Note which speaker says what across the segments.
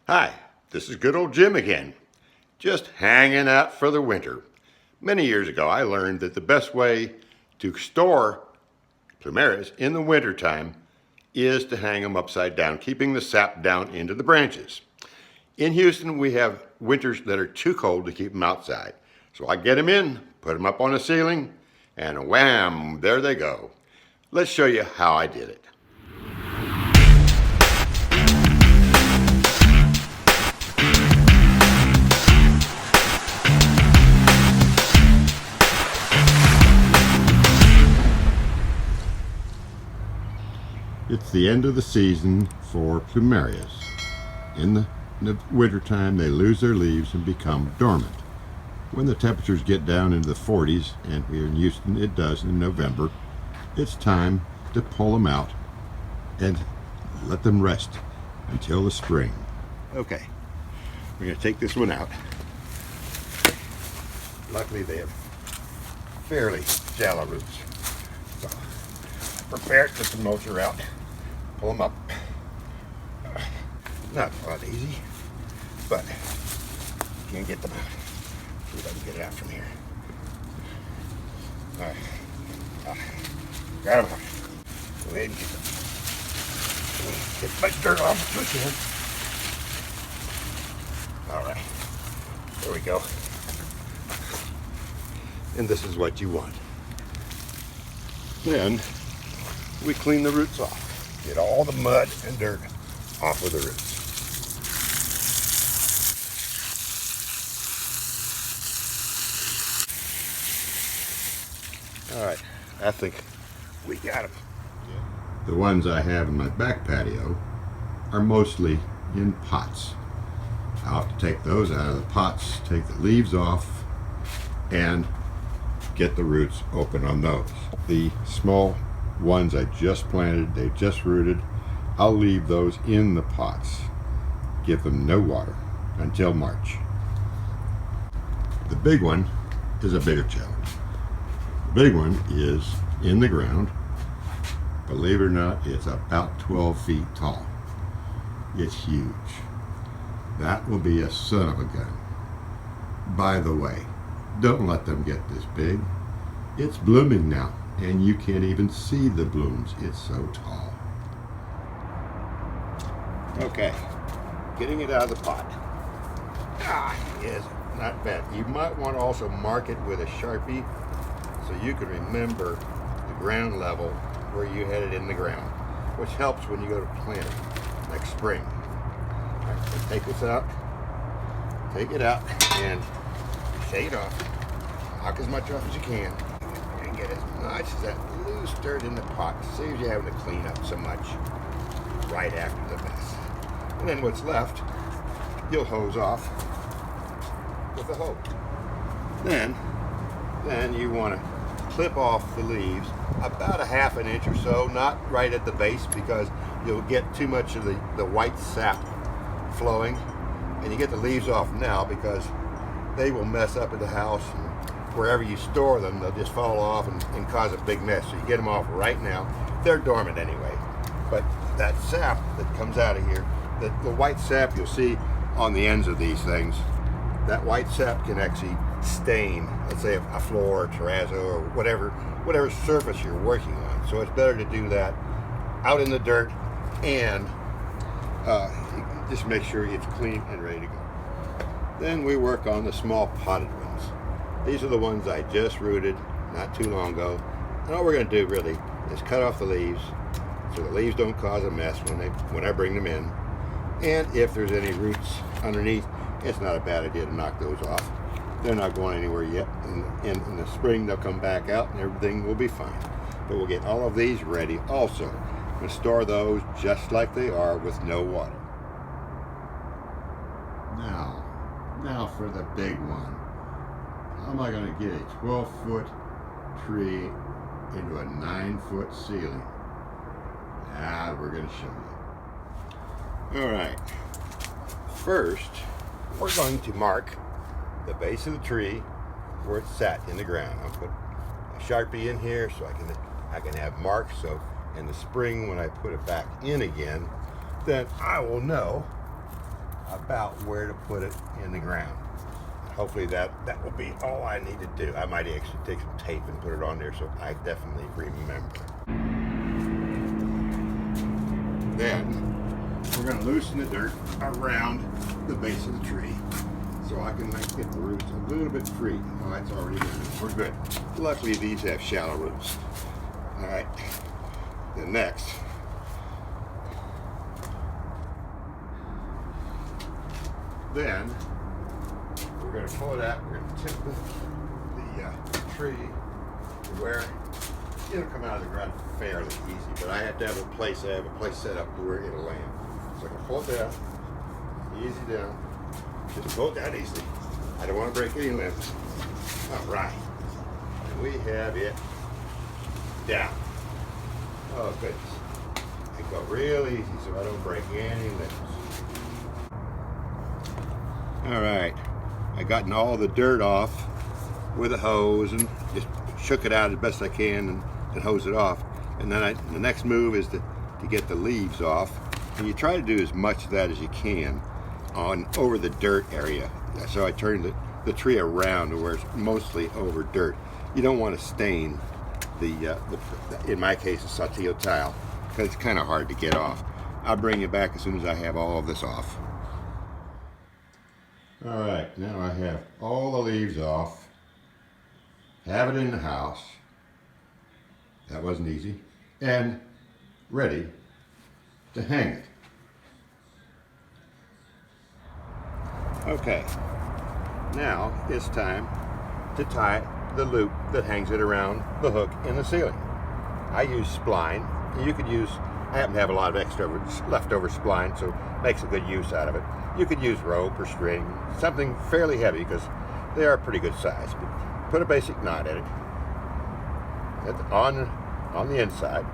Speaker 1: Hi, this is good old Jim again, just hanging out for the winter. Many years ago, I learned that the best way to store Plumerias in the wintertime is to hang them upside down, keeping the sap down into the branches. In Houston, we have winters that are too cold to keep them outside. So I get them in, put them up on the ceiling, and wham, there they go. Let's show you how I did it. It's the end of the season for Plumerias. In the wintertime, they lose their leaves and become dormant. When the temperatures get down into the 40s, and here in Houston it does in November, it's time to pull them out and let them rest until the spring. Okay, we're going to take this one out. Luckily they have fairly shallow roots. So prepare it, get the mulcher out, pull them up. Not quite easy, but you can get them out. See if I can get it out from here. All right, got them out. Go ahead and get them. Get as much dirt off as we can. All right, there we go. And this is what you want. Then we clean the roots off. Get all the mud and dirt off of the roots. All right, I think we got them. The ones I have in my back patio are mostly in pots. I'll have to take those out of the pots, take the leaves off, and get the roots open on those. The small ones I just planted, they just rooted, I'll leave those in the pots. Give them no water until March. The big one is a bigger challenge. The big one is in the ground. Believe it or not, it's about 12 feet tall. It's huge. That will be a son of a gun. By the way, don't let them get this big. It's blooming now, and you can't even see the blooms. It's so tall. Okay, getting it out of the pot. Yes, not bad. You might want to also mark it with a Sharpie so you can remember the ground level where you had it in the ground, which helps when you go to plant it next spring. All right, so take this out, take it out, and shake it off. Knock as much off as you can, and get as much of that loose dirt in the pot. Saves you having to clean up so much right after the mess. And then what's left, you'll hose off with a hose. Then you want to clip off the leaves about a ½ an inch or so, not right at the base because you'll get too much of the white sap flowing. And you get the leaves off now because they will mess up at the house, and wherever you store them, they'll just fall off and cause a big mess. So you get them off right now. They're dormant anyway. But that sap that comes out of here, the white sap you'll see on the ends of these things, that white sap can actually stain, let's say a floor, terrazzo, or whatever surface you're working on. So it's better to do that out in the dirt and just make sure it's clean and ready to go. Then we work on the small potted ones. These are the ones I just rooted not too long ago. And all we're going to do really is cut off the leaves so the leaves don't cause a mess when I bring them in. And if there's any roots underneath, it's not a bad idea to knock those off. They're not going anywhere yet. In the spring, they'll come back out and everything will be fine. But we'll get all of these ready also. We'll store those just like they are with no water. Now for the big one. How am I going to get a 12-foot tree into a 9-foot ceiling? We're going to show you. All right. First, we're going to mark the base of the tree where it sat in the ground. I'll put a Sharpie in here so I can have marks. So in the spring when I put it back in again, then I will know about where to put it in the ground. Hopefully that will be all I need to do. I might actually take some tape and put it on there so I definitely remember. Then we're going to loosen the dirt around the base of the tree so I can get the roots a little bit free. Oh, it's already done. We're good. Luckily these have shallow roots. All right. Then next, then we're going to pull it out. We're going to tip the tree to where it'll come out of the ground fairly easy. But I have to have a place. I have a place set up to where it'll land. So I can pull it down, easy down. Just pull it down easily. I don't want to break any limbs. All right, and we have it down. Oh goodness, it go real easy so I don't break any limbs. All right, I gotten all the dirt off with a hose and just shook it out as best I can and hose it off. And then the next move is to get the leaves off. And you try to do as much of that as you can over the dirt area. So I turned the tree around to where it's mostly over dirt. You don't want to stain in my case, a saltillo tile, because it's kind of hard to get off. I'll bring you back as soon as I have all of this off. All right, now I have all the leaves off. Have it in the house. That wasn't easy. And ready to hang it. Okay, now it's time to tie the loop that hangs it around the hook in the ceiling. I use spline. You could use, I happen to have a lot of leftover spline, so it makes a good use out of it. You could use rope or string, something fairly heavy because they are pretty good size. But put a basic knot in it on the inside,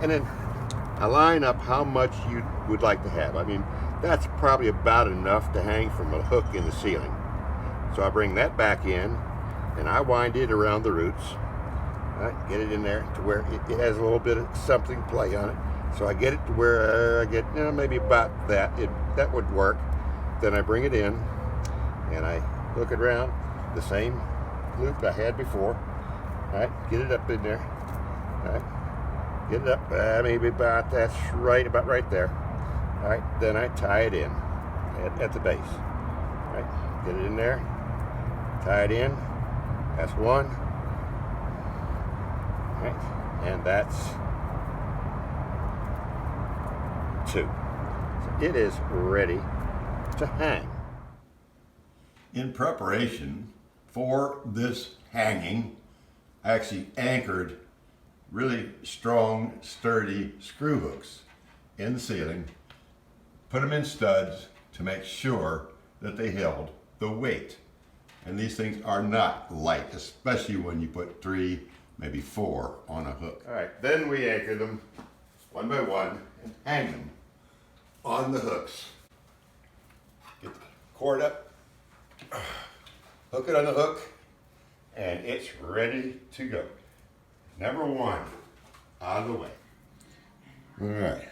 Speaker 1: and then align up how much you would like to have. I mean, that's probably about enough to hang from a hook in the ceiling. So I bring that back in and I wind it around the roots. Right, get it in there to where it has a little bit of something play on it. So I get it to where I get, you know, maybe about that. That would work. Then I bring it in and I hook it around the same loop I had before. All right, get it up in there. All right, get it up maybe about that's about right there. All right, then I tie it in at the base. All right, get it in there, tie it in. That's one. All right, and that's two. So it is ready to hang. In preparation for this hanging, I actually anchored really strong, sturdy screw hooks in the ceiling, put them in studs to make sure that they held the weight. And these things are not light, especially when you put 3, maybe 4 on a hook. All right, then we anchor them one by one and hang them on the hooks. Get the cord up, hook it on the hook, and it's ready to go. Number 1 out of the way. All right,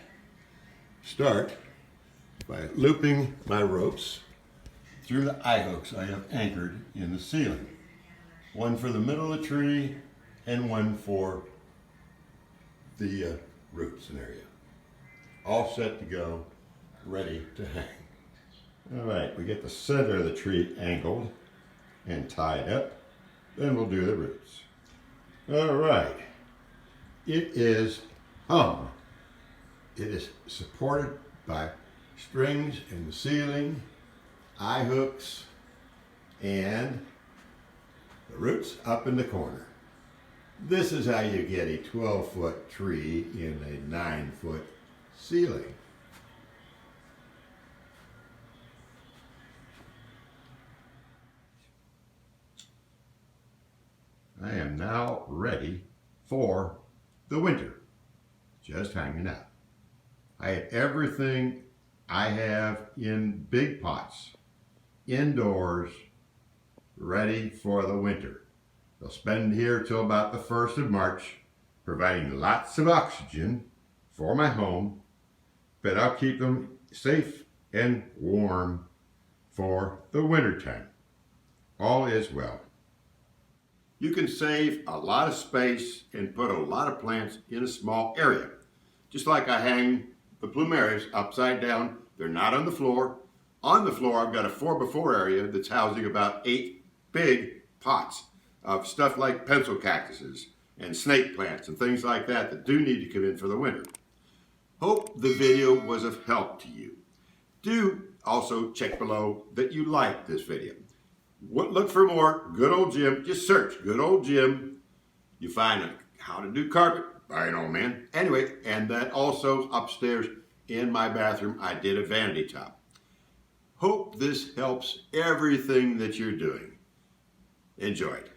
Speaker 1: start by looping my ropes through the eye hooks I have anchored in the ceiling. One for the middle of the tree and one for the root scenario. All set to go, ready to hang. All right, we get the center of the tree angled and tied up. Then we'll do the roots. All right, it is hung. It is supported by strings in the ceiling, eye hooks, and the roots up in the corner. This is how you get a 12-foot tree in a 9-foot ceiling. I am now ready for the winter, just hanging out. I have everything I have in big pots, indoors, ready for the winter. They'll spend here till about the 1st of March, providing lots of oxygen for my home, but I'll keep them safe and warm for the winter time. All is well. You can save a lot of space and put a lot of plants in a small area. Just like I hang the Plumerias upside down. They're not on the floor. On the floor, I've got a 4x4 area that's housing about 8 big pots of stuff like pencil cactuses and snake plants and things like that that do need to come in for the winter. Hope the video was of help to you. Do also check below that you like this video. Look for more Good Old Jim. Just search Good Old Jim. You find how to do carpet by an old man. Anyway, and then also upstairs in my bathroom, I did a vanity top. Hope this helps everything that you're doing. Enjoy it.